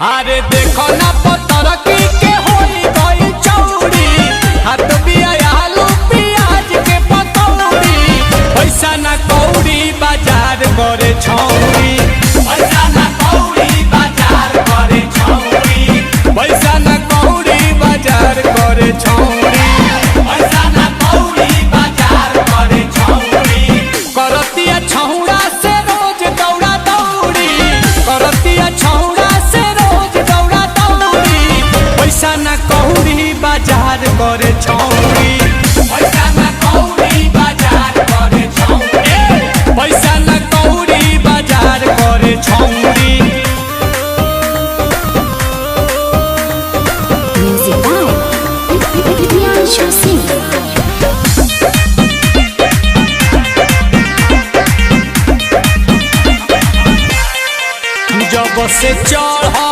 अरे देखो ना पतरकी के होई गई चौड़ी, हाथ बिया आलू प्याज के पतौड़ी। पैसा ना कौड़ी बाजार करे छौड़ी, पैसा ना कौड़ी बाजार करे छौड़ी, पैसा ना कौड़ी बाजार करे छौड़ी, पैसा ना कौड़ी बाजार करे छौड़ी। करतिया छौड़ा से रोज दौड़ा दौड़ी, करतिया छौड़ा से रोज दौड़ा दौड़ी। पैसा ना कौड़ी बाजार करे छौड़ी, पैसा ना कौड़ी बाजार करे छौड़ी, पैसा ना कौड़ी बाजार करे छौड़ी। Music by Priyanshu Singh. जब से चढ़